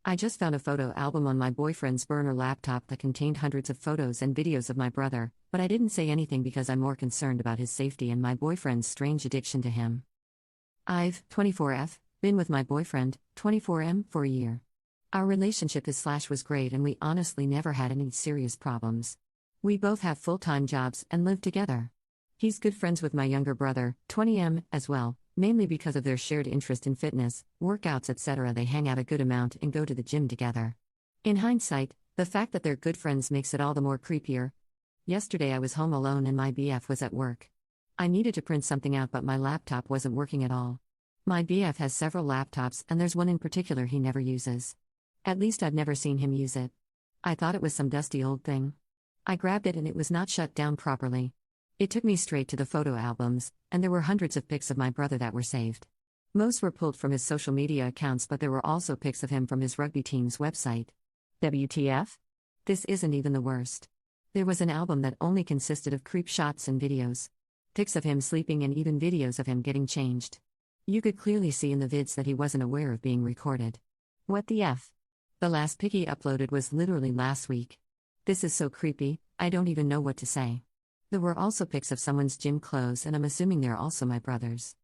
I just found a photo album on my boyfriend's burner laptop that contained hundreds of photos and videos of my brother, but I didn't say anything because I'm more concerned about his safety and my boyfriend's strange addiction to him. I've, 24F, been with my boyfriend, 24M, for a year. Our relationship was great and we honestly never had any serious problems. We both have full-time jobs and live together. He's good friends with my younger brother, 20M, as well, mainly because of their shared interest in fitness, workouts, etc. They hang out a good amount and go to the gym together. In hindsight, the fact that they're good friends makes it all the more creepier. Yesterday I was home alone and my BF was at work. I needed to print something out but my laptop wasn't working at all. My BF has several laptops and there's one in particular he never uses. At least I've never seen him use it. I thought it was some dusty old thing. I grabbed it and it was not shut down properly. It took me straight to the photo albums, and there were hundreds of pics of my brother that were saved. Most were pulled from his social media accounts, but there were also pics of him from his rugby team's website. WTF? This isn't even the worst. There was an album that only consisted of creep shots and videos. Pics of him sleeping and even videos of him getting changed. You could clearly see in the vids that he wasn't aware of being recorded. What the F? The last pic he uploaded was literally last week. This is so creepy, I don't even know what to say. There were also pics of someone's gym clothes and I'm assuming they're also my brother's.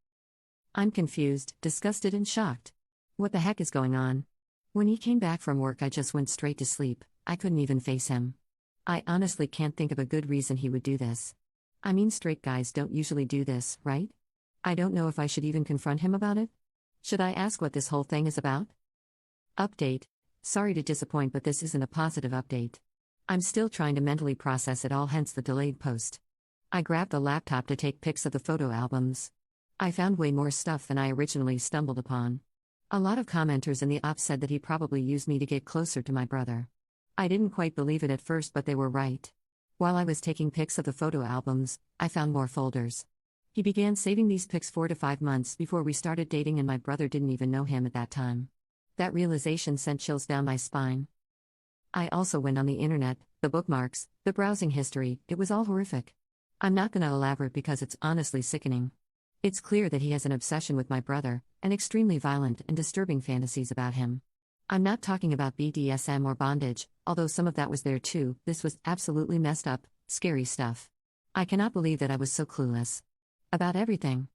I'm confused, disgusted and shocked. What the heck is going on? When he came back from work I just went straight to sleep, I couldn't even face him. I honestly can't think of a good reason he would do this. I mean, straight guys don't usually do this, right? I don't know if I should even confront him about it. Should I ask what this whole thing is about? Update. Sorry to disappoint but this isn't a positive update. I'm still trying to mentally process it all, hence the delayed post. I grabbed the laptop to take pics of the photo albums. I found way more stuff than I originally stumbled upon. A lot of commenters in the op said that he probably used me to get closer to my brother. I didn't quite believe it at first, but they were right. While I was taking pics of the photo albums, I found more folders. He began saving these pics 4 to 5 months before we started dating and my brother didn't even know him at that time. That realization sent chills down my spine. I also went on the internet, the bookmarks, the browsing history, it was all horrific. I'm not gonna elaborate because it's honestly sickening. It's clear that he has an obsession with my brother, and extremely violent and disturbing fantasies about him. I'm not talking about BDSM or bondage, although some of that was there too. This was absolutely messed up, scary stuff. I cannot believe that I was so clueless about everything.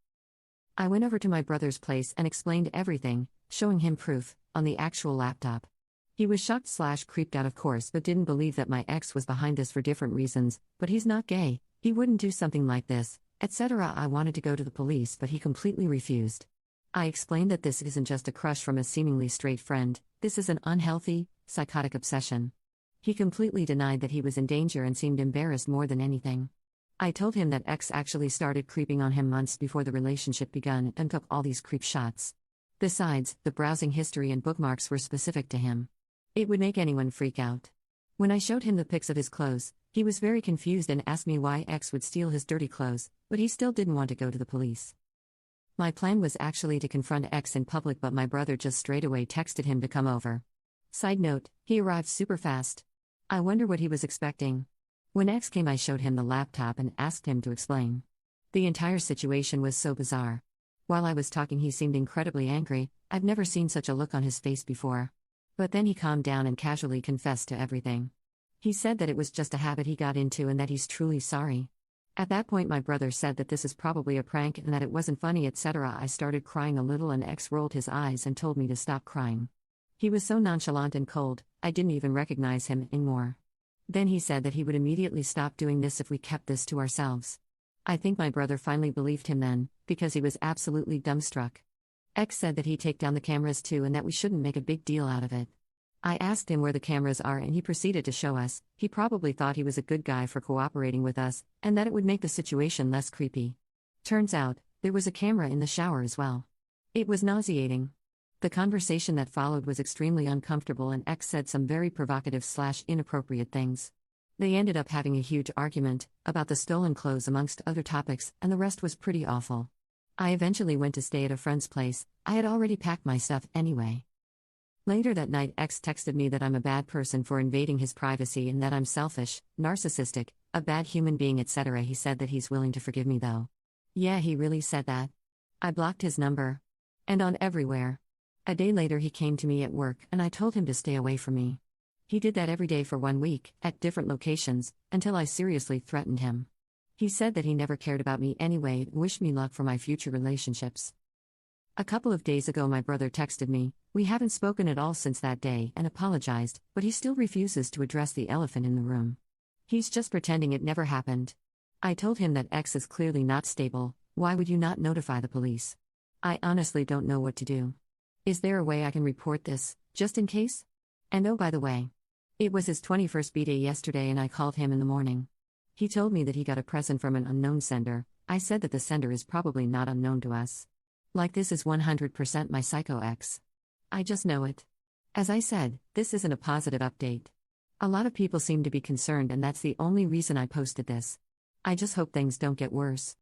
I went over to my brother's place and explained everything, showing him proof, on the actual laptop. He was shocked/creeped out of course but didn't believe that my ex was behind this for different reasons, but he's not gay, he wouldn't do something like this, etc. I wanted to go to the police but he completely refused. I explained that this isn't just a crush from a seemingly straight friend, this is an unhealthy, psychotic obsession. He completely denied that he was in danger and seemed embarrassed more than anything. I told him that ex actually started creeping on him months before the relationship begun and took all these creep shots. Besides, the browsing history and bookmarks were specific to him. It would make anyone freak out. When I showed him the pics of his clothes, he was very confused and asked me why ex would steal his dirty clothes, but he still didn't want to go to the police. My plan was actually to confront ex in public, but my brother just straight away texted him to come over. Side note, he arrived super fast. I wonder what he was expecting. When ex came I showed him the laptop and asked him to explain. The entire situation was so bizarre. While I was talking he seemed incredibly angry, I've never seen such a look on his face before. But then he calmed down and casually confessed to everything. He said that it was just a habit he got into and that he's truly sorry. At that point my brother said that this is probably a prank and that it wasn't funny, etc. I started crying a little and ex rolled his eyes and told me to stop crying. He was so nonchalant and cold, I didn't even recognize him anymore. Then he said that he would immediately stop doing this if we kept this to ourselves. I think my brother finally believed him then, because he was absolutely dumbstruck. Ex said that he'd take down the cameras too and that we shouldn't make a big deal out of it. I asked him where the cameras are and he proceeded to show us. He probably thought he was a good guy for cooperating with us, and that it would make the situation less creepy. Turns out, there was a camera in the shower as well. It was nauseating. The conversation that followed was extremely uncomfortable and ex said some very provocative/inappropriate things. They ended up having a huge argument, about the stolen clothes amongst other topics, and the rest was pretty awful. I eventually went to stay at a friend's place. I had already packed my stuff anyway. Later that night ex texted me that I'm a bad person for invading his privacy and that I'm selfish, narcissistic, a bad human being, etc. He said that he's willing to forgive me though. Yeah, he really said that. I blocked his number. And on everywhere. A day later, he came to me at work and I told him to stay away from me. He did that every day for 1 week, at different locations, until I seriously threatened him. He said that he never cared about me anyway and wished me luck for my future relationships. A couple of days ago, my brother texted me. We haven't spoken at all since that day and apologized, but he still refuses to address the elephant in the room. He's just pretending it never happened. I told him that X is clearly not stable. Why would you not notify the police? I honestly don't know what to do. Is there a way I can report this, just in case? And oh, by the way, it was his 21st birthday yesterday and I called him in the morning. He told me that he got a present from an unknown sender. I said that the sender is probably not unknown to us. Like, this is 100% my psycho ex. I just know it. As I said, this isn't a positive update. A lot of people seem to be concerned, and that's the only reason I posted this. I just hope things don't get worse.